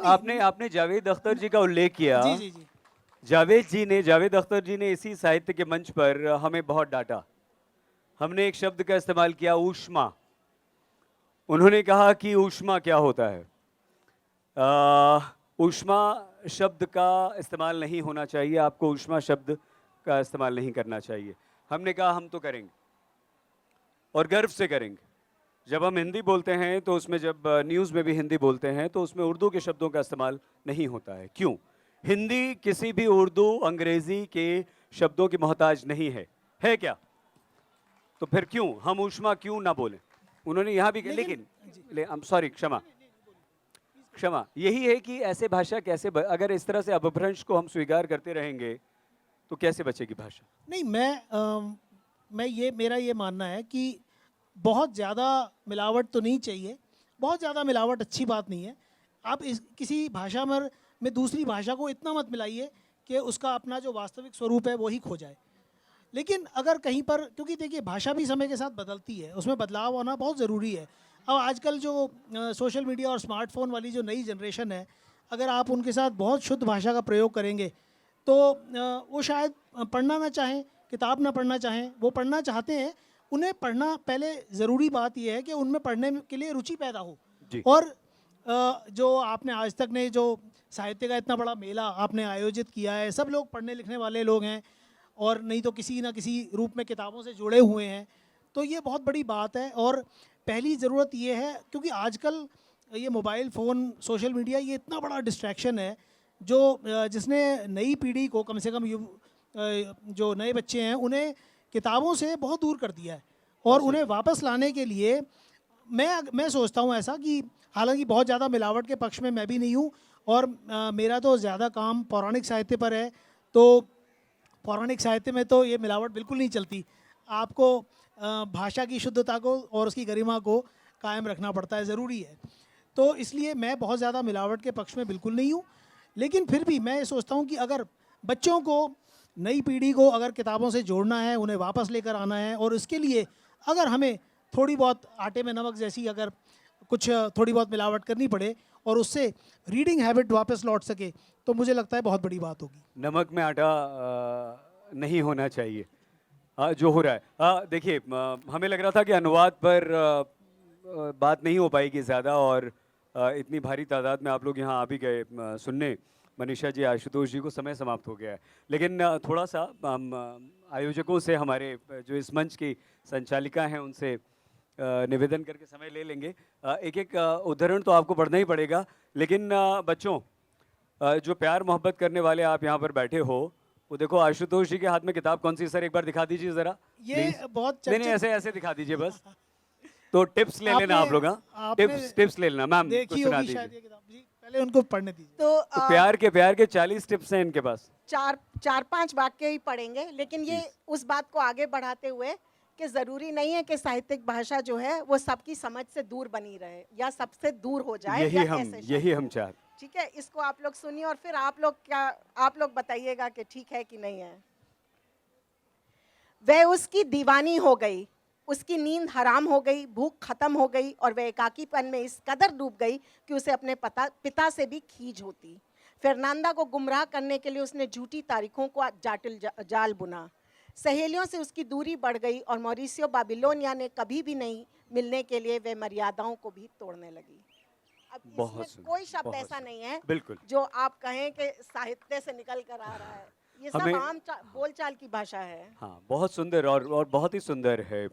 आपने आपने जावेद अख्तर जी का उल्लेख किया। जी जी जी। जावेद अख्तर जी ने इसी साहित्य के मंच पर हमें बहुत डांटा। हमने एक शब्द का इस्तेमाल किया, ऊष्मा। उन्होंने कहा कि ऊष्मा क्या होता है। ऊष्मा शब्द का इस्तेमाल नहीं होना चाहिए, आपको ऊष्मा शब्द का इस्तेमाल नहीं करना चाहिए। हमने कहा हम तो करेंगे और गर्व से करेंगे। जब हम हिंदी बोलते हैं तो उसमें, जब न्यूज़ में भी हिंदी बोलते हैं तो उसमें उर्दू के शब्दों का इस्तेमाल नहीं होता है। क्यों? हिंदी किसी भी उर्दू अंग्रेजी के शब्दों की मोहताज नहीं है क्या? तो फिर क्यों हम ऊष्मा क्यों ना बोलें? उन्होंने यहाँ भी, लेकिन सॉरी, क्षमा क्षमा, यही है कि ऐसे भाषा कैसे अगर इस तरह से अपभ्रंश को हम स्वीकार करते रहेंगे तो कैसे बचेगी भाषा? नहीं, मैं ये, मेरा ये मानना है कि बहुत ज़्यादा मिलावट तो नहीं चाहिए। बहुत ज़्यादा मिलावट अच्छी बात नहीं है। आप इस किसी भाषा में दूसरी भाषा को इतना मत मिलाइए कि उसका अपना जो वास्तविक स्वरूप है वो ही खो जाए। लेकिन अगर कहीं पर, क्योंकि देखिए भाषा भी समय के साथ बदलती है, उसमें बदलाव होना बहुत ज़रूरी है। अब आजकल जो सोशल मीडिया और स्मार्टफोन वाली जो नई जनरेशन है, अगर आप उनके साथ बहुत शुद्ध भाषा का प्रयोग करेंगे तो वो शायद पढ़ना ना चाहें, किताब ना पढ़ना चाहें। वो पढ़ना चाहते हैं, उन्हें पढ़ना, पहले ज़रूरी बात यह है कि उनमें पढ़ने के लिए रुचि पैदा हो। जी। और जो आपने आज तक ने जो साहित्य का इतना बड़ा मेला आपने आयोजित किया है, सब लोग पढ़ने लिखने वाले लोग हैं और नहीं तो किसी ना किसी रूप में किताबों से जुड़े हुए हैं। तो ये बहुत बड़ी बात है। और पहली ज़रूरत ये है, क्योंकि आजकल ये मोबाइल फ़ोन, सोशल मीडिया, ये इतना बड़ा डिस्ट्रैक्शन है जो जिसने नई पीढ़ी को, कम से कम जो नए बच्चे हैं, उन्हें किताबों से बहुत दूर कर दिया है। और उन्हें वापस लाने के लिए मैं सोचता हूँ ऐसा कि, हालांकि बहुत ज़्यादा मिलावट के पक्ष में मैं भी नहीं हूँ, और मेरा तो ज़्यादा काम पौराणिक साहित्य पर है। तो पौराणिक साहित्य में तो ये मिलावट बिल्कुल नहीं चलती। आपको भाषा की शुद्धता को और उसकी गरिमा को कायम रखना पड़ता है, ज़रूरी है। तो इसलिए मैं बहुत ज़्यादा मिलावट के पक्ष में बिल्कुल नहीं हूँ। लेकिन फिर भी मैं ये सोचता हूँ कि अगर बच्चों को, नई पीढ़ी को अगर किताबों से जोड़ना है, उन्हें वापस लेकर आना है, और उसके लिए अगर हमें थोड़ी बहुत आटे में नमक जैसी अगर कुछ थोड़ी बहुत मिलावट करनी पड़े और उससे रीडिंग हैबिट वापस लौट सके, तो मुझे लगता है बहुत बड़ी बात होगी। नमक में आटा नहीं होना चाहिए जो हो रहा है। देखिए, हमें लग रहा था कि अनुवाद पर बात नहीं हो पाएगी ज़्यादा, और इतनी भारी तादाद में आप लोग यहाँ आ भी गए सुनने। मनीषा जी, आशुतोष जी को समय समाप्त हो गया है, लेकिन थोड़ा सा हम आयोजकों से, हमारे जो इस मंच की संचालिका हैं, उनसे निवेदन करके समय ले लेंगे। एक एक उदाहरण तो आपको पढ़ना ही पड़ेगा, लेकिन बच्चों, जो प्यार मोहब्बत करने वाले आप यहाँ पर बैठे हो, वो देखो आशुतोष जी के हाथ में किताब कौन सी, सर एक बार दिखा दीजिए जरा ये प्लीज। बहुत नहीं नहीं, चर्चित, ऐसे ऐसे दिखा दीजिए बस। तो टिप्स ले लेना आपने आप लोग। हाँ, आपने टिप्स ले लेना। मैम कुछ देखी सुना होगी दीजिए। शायद ये किताब जी, पहले उनको पढ़ने दीजिए। तो प्यार के 40 टिप्स हैं इनके पास। चार चार पांच वाक्य ही पढ़ेंगे, लेकिन ये Please. उस बात को आगे बढ़ाते हुए कि जरूरी नहीं है कि साहित्यिक भाषा जो है वो सबकी समझ से दूर बनी रहे या सबसे दूर हो जाए, यही या हम ऐसे यही शब्द हम हैं। चाहते। ठीक है, इसको आप लोग सुनिए और फिर आप लोग बताइएगा कि ठीक है कि नहीं है। वह उसकी दीवानी हो गई, उसकी नींद हराम हो गई, भूख खत्म हो गई और वह एकाकीपन में इस कदर डूब गई कि उसे अपने पिता से भी खींच होती। फर्नांडा को गुमराह करने के लिए उसने झूठी तारीखों को जाटिल जाल बुना। सहेलियों से उसकी दूरी बढ़ गई और मॉरिसियो बाबिलोनिया ने कभी भी नहीं मिलने के लिए वे मर्यादाओं को भी तोड़ने लगी। अब इसमें कोई शब्द ऐसा नहीं है बिल्कुल जो आप कहें कि साहित्य से निकल कर आ रहा है। ये सब हमें आम बोलचाल की भाषा है। हाँ, बहुत सुंदर और बहुत ही सुंदर है।